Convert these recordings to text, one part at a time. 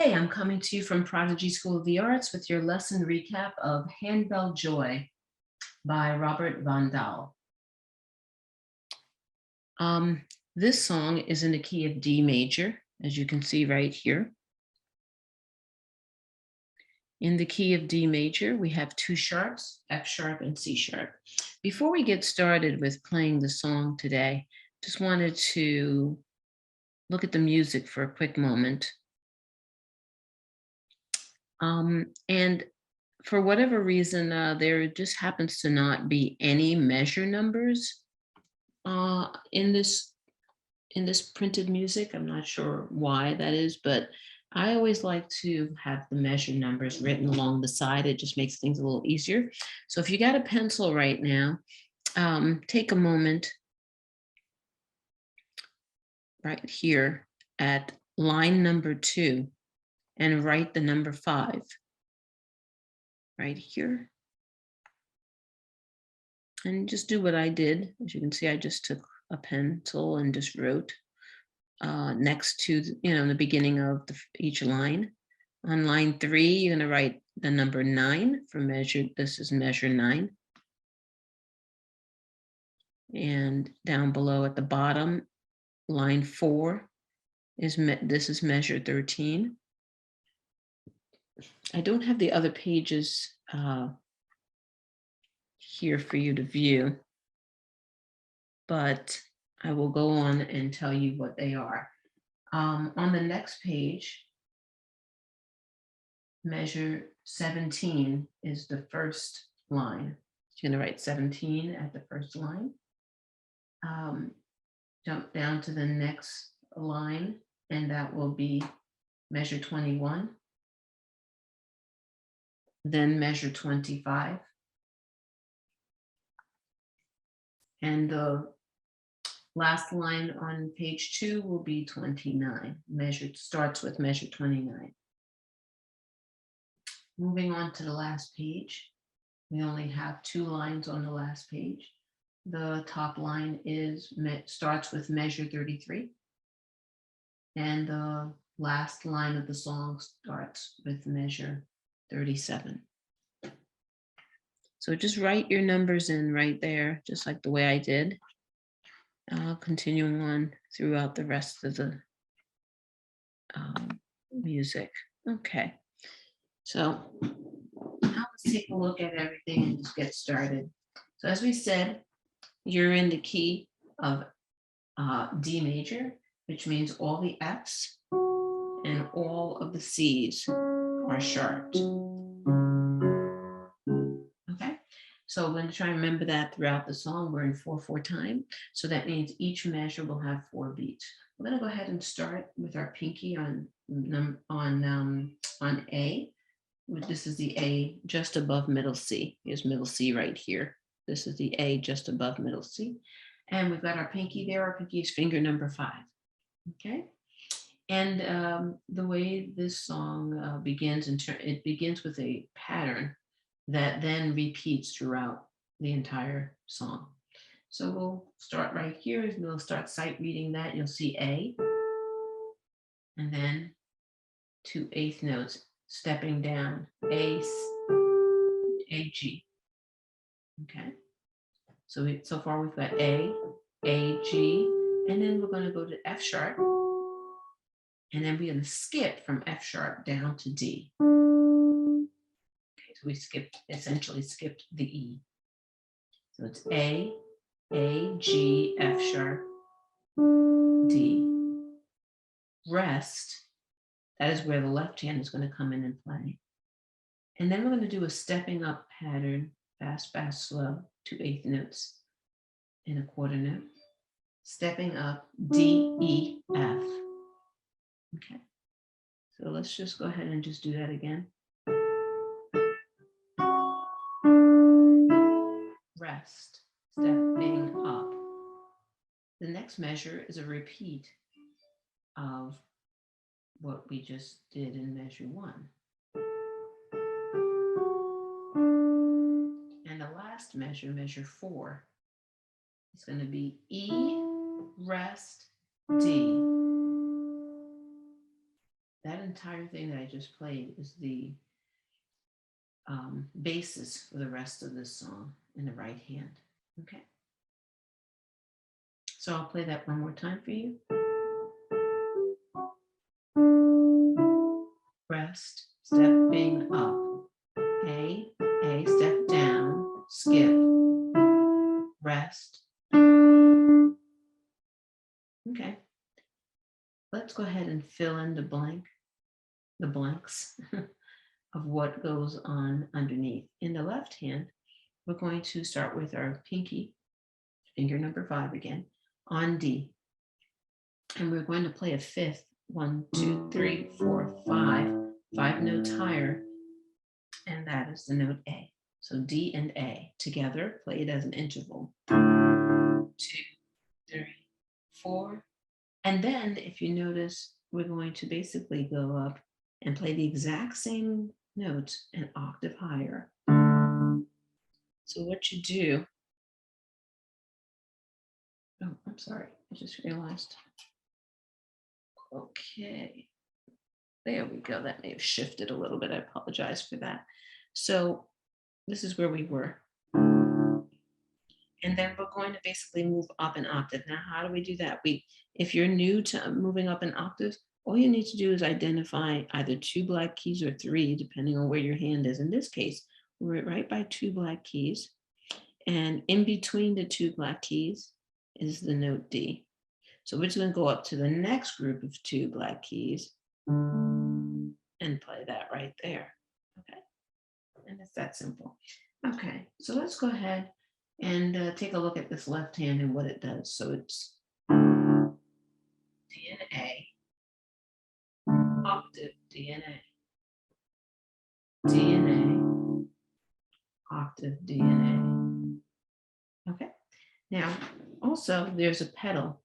Hey, I'm coming to you from Prodigy School of the Arts with your lesson recap of Handbell Joy by Robert Van Dahl. This song is in the key of D major, as you can see right here. In the key of D major, we have two sharps, F sharp and C sharp. Before we get started with playing the song today, just wanted to look at the music for a quick moment. And for whatever reason, there just happens to not be any measure numbers in this printed music. I'm not sure why that is, but I always like to have the measure numbers written along the side. It just makes things a little easier. So if you got a pencil right now, take a moment right here at line number 2 and write the number 5 right here. And just do what I did. As you can see, I just took a pencil and just wrote next to, the beginning of each line. On line 3, you're going to write the number 9 for measure. This is measure 9. And down below at the bottom, line 4 this is measure 13. I don't have the other pages here for you to view, but I will go on and tell you what they are. On the next page, measure 17 is the first line. You're going to write 17 at the first line. Jump down to the next line, and that will be measure 21. Then measure 25. And the last line on page 2 will be 29. Starts with measure 29. Moving on to the last page, we only have 2 lines on the last page. The top line starts with measure 33. And the last line of the song starts with measure 37. So just write your numbers in right there, just like the way I did. Continuing on throughout the rest of the music. Okay, so now let's take a look at everything and just get started. So as we said, you're in the key of D major, which means all the Fs and all of the Cs are sharped. Okay, so we're going to try and remember that throughout the song. We're in 4/4 time, so that means each measure will have 4 beats. We're going to go ahead and start with our pinky on A. This is the A just above middle C. Here's middle C right here. This is the A just above middle C. And we've got our pinky there. Our pinky is finger number 5. Okay. And the way this song begins, it begins with a pattern that then repeats throughout the entire song. So we'll start right here. We'll start sight reading that. You'll see A, and then 2 eighth notes stepping down, A, G. Okay. So far we've got A, G, and then we're going to go to F sharp, and then we're going to skip from F sharp down to D. Okay, so we essentially skipped the E. So it's A, G, F sharp, D. Rest, that is where the left hand is going to come in and play. And then we're going to do a stepping up pattern, fast, fast, slow, 2 eighth notes and a quarter note. Stepping up, D, E, F. Okay, so let's just go ahead and just do that again. Rest, stepping up. The next measure is a repeat of what we just did in measure 1. And the last measure, measure 4, is going to be E, rest, D. That entire thing that I just played is the basis for the rest of this song in the right hand. Okay. So I'll play that one more time for you. Rest, stepping up. A, step down, skip, rest. Okay. Let's go ahead and fill in the blanks of what goes on underneath. In the left hand, we're going to start with our pinky, finger number 5 again, on D. And we're going to play a fifth, 1, 2, 3, 4, 5 notes higher, and that is the note A. So D and A together, play it as an interval. 2, 3, 4. And then if you notice, we're going to basically go up and play the exact same notes an octave higher. So what you do, oh, I'm sorry, I just realized. Okay, there we go. That may have shifted a little bit. I apologize for that. So this is where we were. And then we're going to basically move up an octave. Now, how do we do that? If you're new to moving up an octave, all you need to do is identify either 2 black keys or 3, depending on where your hand is. In this case, we're right by 2 black keys. And in between the 2 black keys is the note D. So we're just going to go up to the next group of 2 black keys and play that right there. Okay. And it's that simple. Okay. So let's go ahead and take a look at this left hand and what it does. So it's D and A, octave, D and A, D and A, octave, D and A. Okay. Now, also there's a pedal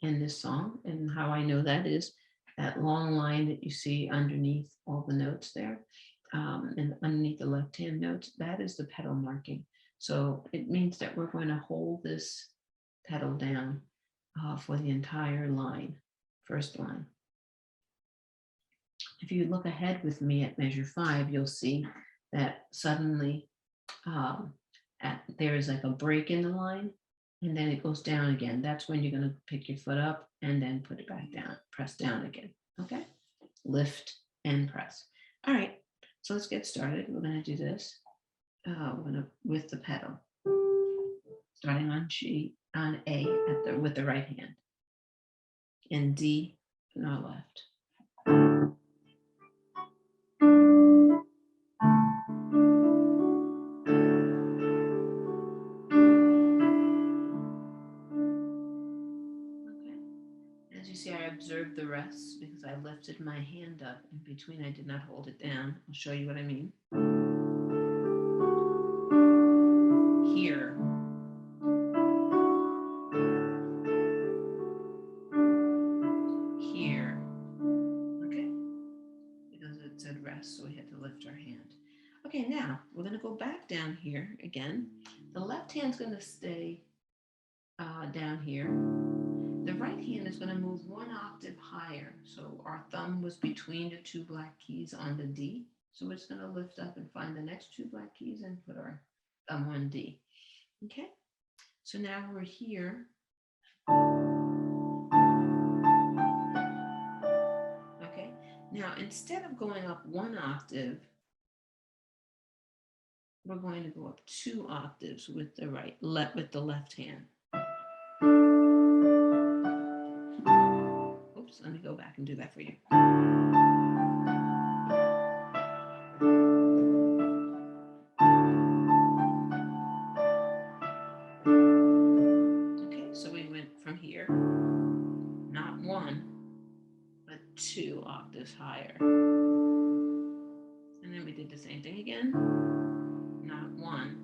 in this song, and how I know that is that long line that you see underneath all the notes there, and underneath the left hand notes, that is the pedal marking. So it means that we're going to hold this pedal down for the entire line, first line. If you look ahead with me at measure 5, you'll see that suddenly there is like a break in the line, and then it goes down again. That's when you're going to pick your foot up and then put it back down, press down again. Okay, lift and press. All right, so let's get started. We're going to do this. We're going to with the pedal, starting on G, on A with the right hand, and D on our left. As you see, I observed the rest because I lifted my hand up in between. I did not hold it down. I'll show you what I mean. Here. Here. Okay? Because it said rest, so we had to lift our hand. Okay, now we're going to go back down here again. The left hand's going to stay down here. The right hand is going to move 1 octave higher. So our thumb was between the 2 black keys on the D. So we're just going to lift up and find the next 2 black keys and put our thumb on D. Okay? So now we're here. Okay? Now instead of going up 1 octave, we're going to go up 2 octaves with the left hand. Oops, let me go back and do that for you. Okay, so we went from here, not 1, but 2 octaves higher. And then we did the same thing again, not 1,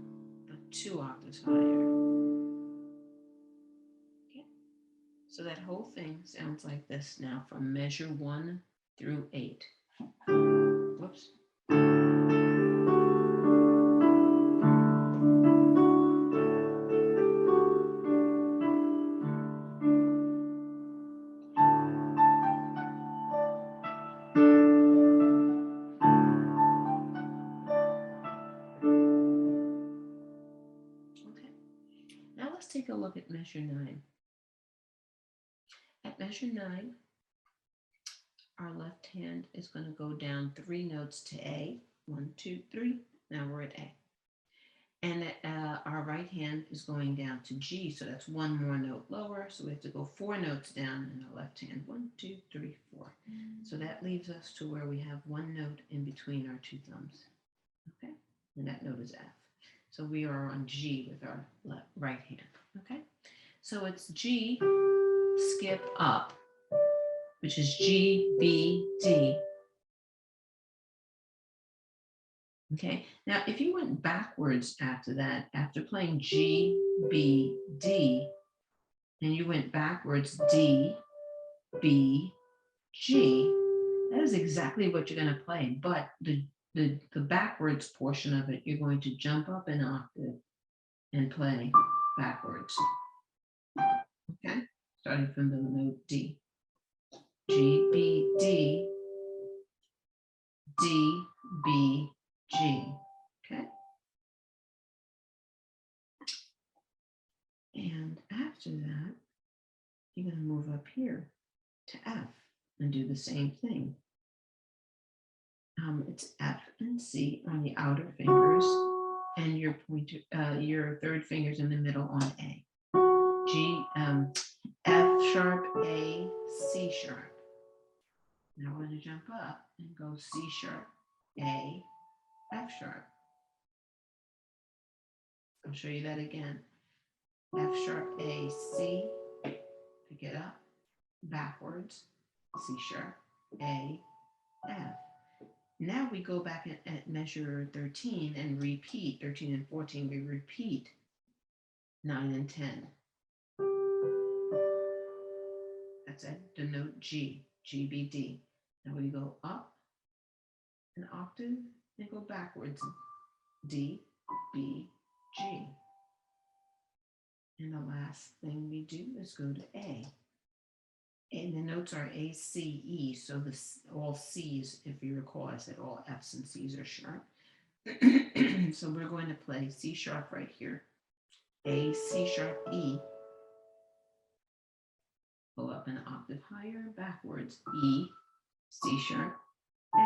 but 2 octaves higher. Okay, so that whole thing sounds like this now from measure 1 through 8. Whoops. take a look at measure 9. At measure 9, our left hand is going to go down 3 notes to A. 1, 2, 3. Now we're at A. And our right hand is going down to G, so that's 1 more note lower. So we have to go 4 notes down in the left hand. 1, 2, 3, 4. So that leaves us to where we have 1 note in between our 2 thumbs. Okay, and that note is F. So we are on G with our right hand. Okay, so it's G, skip up, which is G, B, D. Okay, now if you went backwards after that, after playing G, B, D, and you went backwards D, B, G, that is exactly what you're going to play, but the backwards portion of it, you're going to jump up an octave and play backwards. Okay, starting from the note D. G, B, D, D, B, G. Okay. And after that, you're going to move up here to F and do the same thing. It's F and C on the outer fingers, and your pointer, your third finger's in the middle on A. G, F sharp, A, C sharp. Now we're going to jump up and go C sharp, A, F sharp. I'll show you that again. F sharp, A, C, pick it up, backwards, C sharp, A, F. Now we go back at measure 13 and repeat, 13 and 14, we repeat 9 and 10. That's it, the note G, G, B, D. Now we go up an octave and go backwards, D, B, G. And the last thing we do is go to A. And the notes are A, C, E. So all C's, if you recall, I said all F's and C's are sharp. So we're going to play C sharp right here. A, C sharp, E. Go up an octave higher, backwards, E, C sharp, A.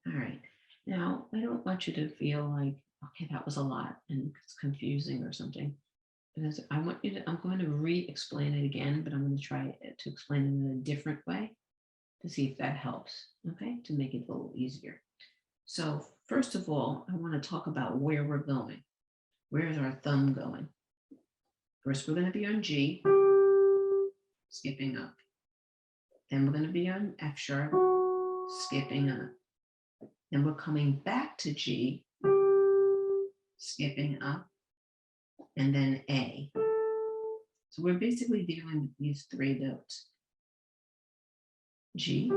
All right. Now, I don't want you to feel like, okay, that was a lot and it's confusing or something. Because I want you to, I'm going to re-explain it again, but I'm going to try to explain it in a different way to see if that helps, okay, to make it a little easier. So first of all, I want to talk about where we're going. Where is our thumb going? First, we're going to be on G, skipping up. Then we're going to be on F sharp, skipping up. Then we're coming back to G, skipping up, and then A. So we're basically dealing with these 3 notes. G,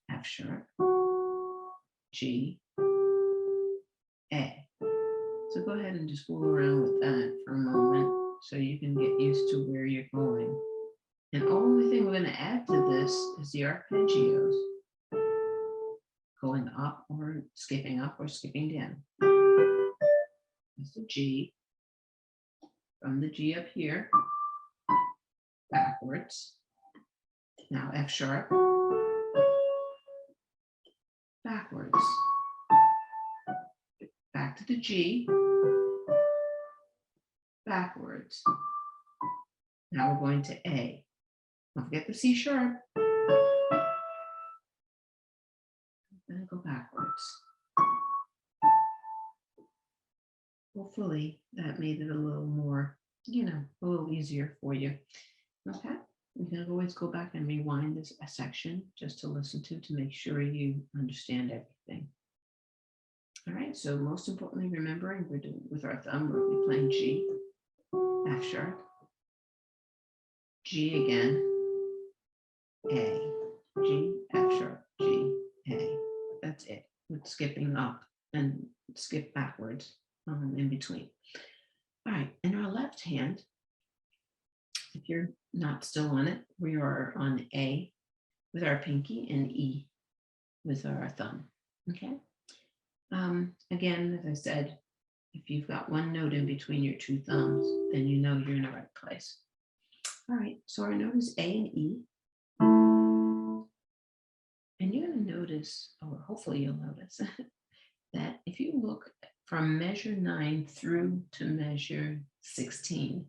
F sharp, G, A. So go ahead and just fool around with that for a moment so you can get used to where you're going. And the only thing we're going to add to this is the arpeggios. Going up or skipping down. That's the G. From the G up here, backwards. Now F sharp, backwards. Back to the G, backwards. Now we're going to A. Don't forget the C sharp. Then go backwards. Hopefully that made it a little more, a little easier for you. Okay, you can always go back and rewind this section just to listen to make sure you understand everything. All right, so most importantly, remembering we're doing with our thumb, we're playing G, F sharp, G again, A, G, F sharp, G, A. That's it. With skipping up and skip backwards in between. All right, in our left hand, if you're not still on it, we are on A with our pinky and E with our thumb. Okay. Again, as I said, If you've got one note in between your two thumbs, then you know you're in the right place. All right, so our note is A and E. And you're going to notice, or hopefully you'll notice, that if you look from measure 9 through to measure 16,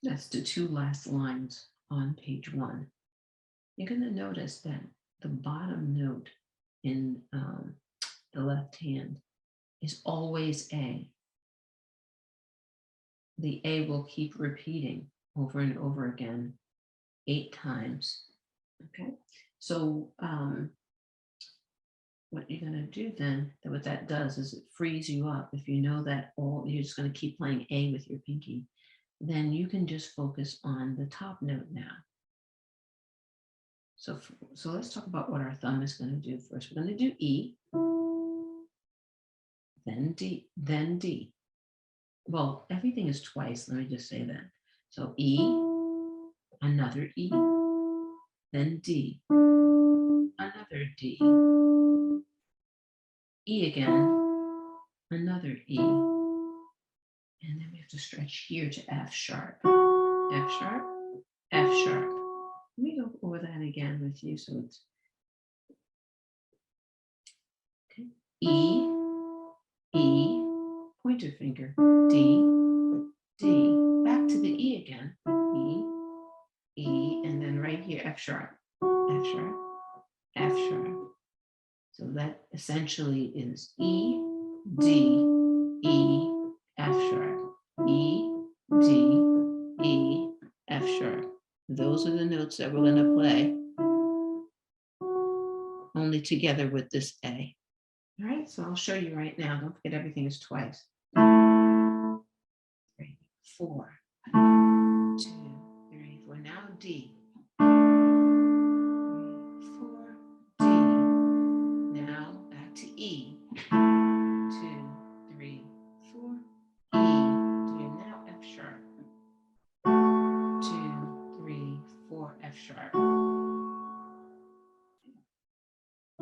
that's the two last lines on page 1, you're going to notice that the bottom note in the left hand is always A. The A will keep repeating over and over again 8 times. Okay, so what you're going to do then, what that does is it frees you up. If you know that you're just going to keep playing A with your pinky, then you can just focus on the top note now. So let's talk about what our thumb is going to do first. We're going to do E, then D, then D. Well, everything is twice. Let me just say that. So E, another E, then D, another D, E again, another E, and then we have to stretch here to F sharp, F sharp, F sharp. Let me go over that again with you. So it's okay. E, E, pointer finger, D, D, back to the E again, E, E, and then right here, F sharp, F sharp, F sharp. So that essentially is E, D, E, F sharp, E, D, E, F sharp. Those are the notes that we're going to play, only together with this A. All right, so I'll show you right now. Don't forget everything is twice. 3, 4, 2, 3, 4. Now D. 3, 4, D. Now back to E. 2, 3, 4, E. Doing now F sharp. 2, 3, 4, F sharp.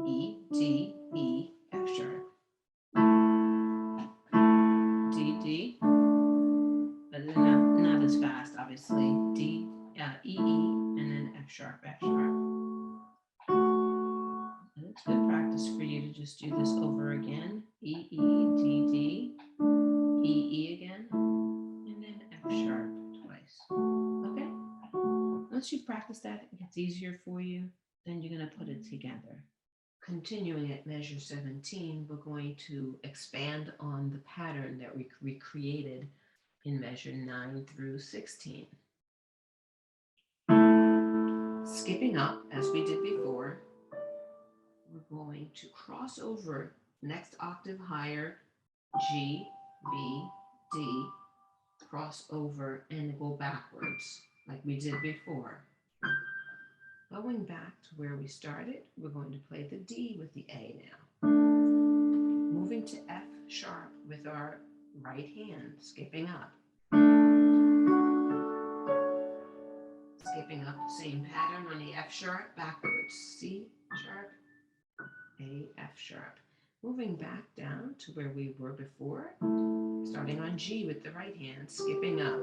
E, D, E, F sharp. D, D. But not as fast, obviously. D, E, E, and then F sharp, F sharp. And it's good practice for you to just do this over again. E, E, D, D, E, E again, and then F sharp twice. Okay? Once you practice that, it gets easier for you, then you're going to put it together. Continuing at measure 17, we're going to expand on the pattern that we recreated in measure 9 through 16. Skipping up, as we did before, we're going to cross over next octave higher, G, B, D, cross over and go backwards like we did before. Going back to where we started, we're going to play the D with the A now. Moving to F sharp with our right hand, skipping up. Skipping up, same pattern on the F sharp, backwards, C sharp, A, F sharp. Moving back down to where we were before, starting on G with the right hand, skipping up.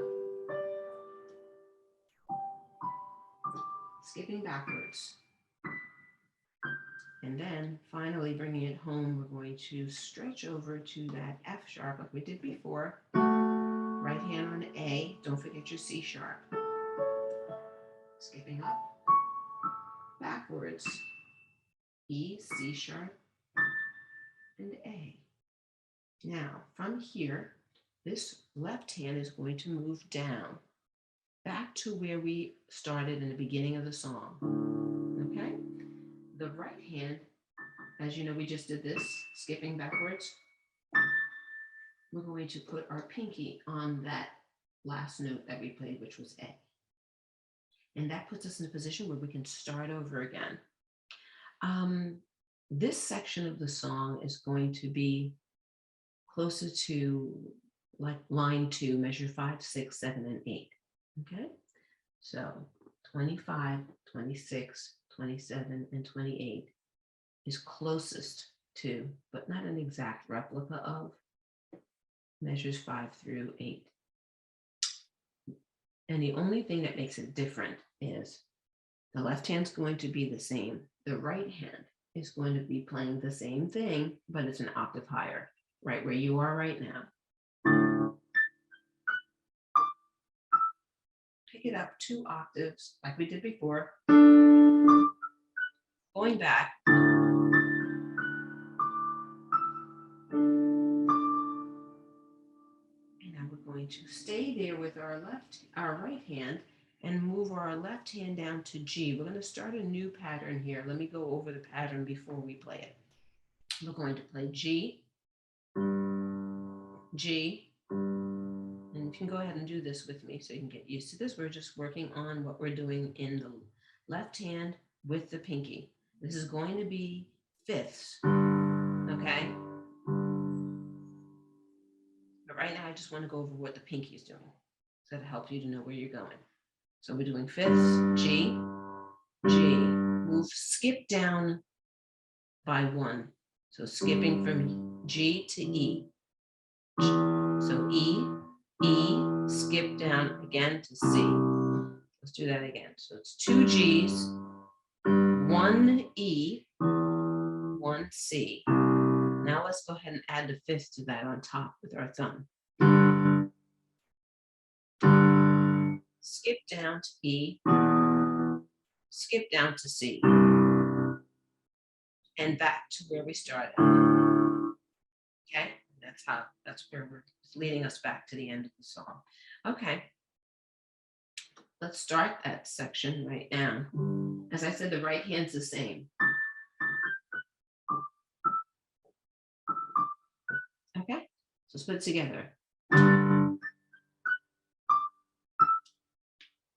Skipping backwards. And then finally bringing it home, we're going to stretch over to that F sharp like we did before. Right hand on A, don't forget your C sharp. Skipping up, backwards, E, C sharp, and A. Now from here, this left hand is going to move down, back to where we started in the beginning of the song, okay? The right hand, as you know, we just did this, skipping backwards. We're going to put our pinky on that last note that we played, which was A. And that puts us in a position where we can start over again. This section of the song is going to be closer to like line 2, measure 5, 6, 7, and 8. Okay, so 25, 26, 27, and 28 is closest to, but not an exact replica of, measures 5 through 8. And the only thing that makes it different is the left hand's going to be the same. The right hand is going to be playing the same thing, but it's an octave higher, right where you are right now. Pick it up 2 octaves like we did before. Going back. And now we're going to stay there with our right hand and move our left hand down to G. We're going to start a new pattern here. Let me go over the pattern before we play it. We're going to play G, G, and you can go ahead and do this with me so you can get used to this. We're just working on what we're doing in the left hand with the pinky. This is going to be fifths, okay? But right now I just want to go over what the pinky is doing so that helps you to know where you're going. So we're doing fifths, G, G, move, skip down by 1. So skipping from G to E. So E, E, skip down again to C. Let's do that again. So it's 2 G's, 1 E, 1 C. Now let's go ahead and add the fifth to that on top with our thumb. Skip down to E, skip down to C, and back to where we started. Okay, that's where we're leading us back to the end of the song. Okay, let's start that section right now. As I said, the right hand's the same. Okay, so let's put it together.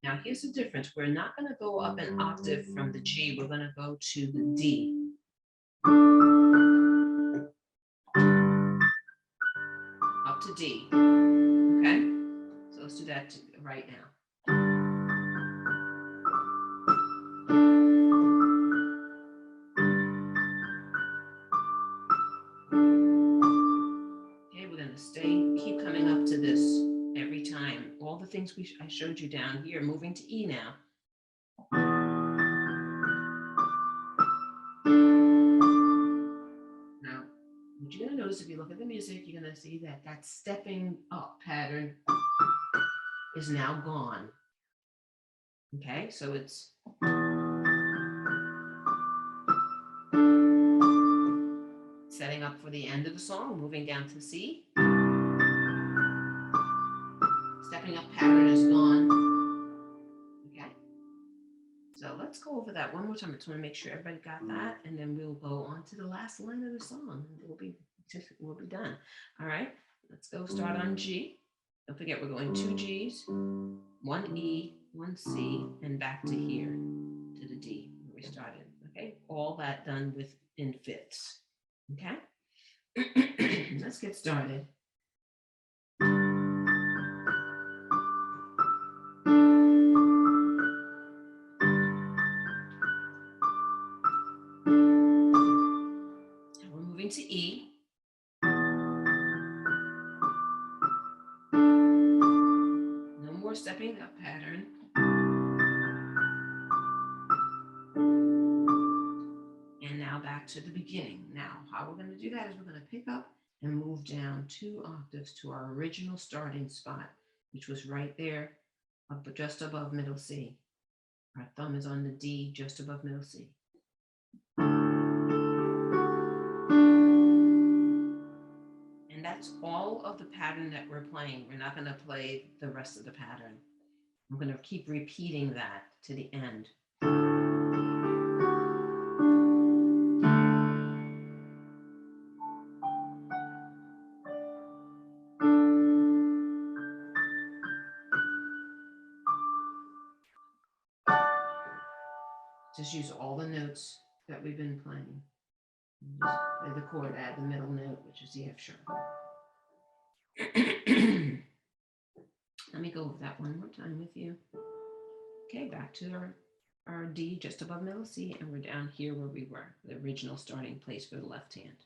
Now here's the difference. We're not going to go up an octave from the G. We're going to go to the D. Up to D. Okay, so let's do that right now. Okay, we're going to keep coming up to this every time. All the things I showed you down here, moving to E now. Now, what you're going to notice if you look at the music, you're going to see that that stepping up pattern is now gone. Okay, so it's setting up for the end of the song, moving down to C. Stepping up pattern is gone. Okay, so let's go over that one more time. I just want to make sure everybody got that, and then we'll go on to the last line of the song. We'll be done. All right, let's go start on G. Don't forget, we're going 2 G's, 1 E, 1 C, and back to here to the D where we started. Okay, all that done in fifths. Okay, let's get started. We're moving to E. No more stepping up pattern. And now back to the beginning. Now, how we're going to do that is we're going to pick up and move down 2 octaves to our original starting spot, which was right there, just above middle C. Our thumb is on the D, just above middle C. And that's all of the pattern that we're playing. We're not going to play the rest of the pattern. I'm going to keep repeating that to the end. Just use all the notes that we've been playing. Just play the chord, add the middle note, which is the F sharp. Let me go over that one more time with you. Okay, back to our D just above middle C, and we're down here where we were, the original starting place for the left hand.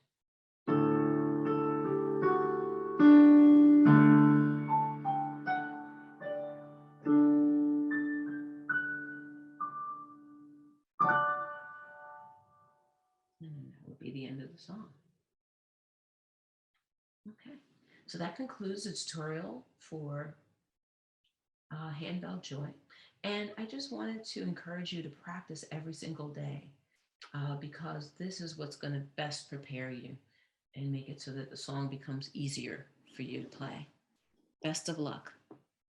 the song. Okay, so that concludes the tutorial for Handbell Joy. And I just wanted to encourage you to practice every single day because this is what's going to best prepare you and make it so that the song becomes easier for you to play. Best of luck.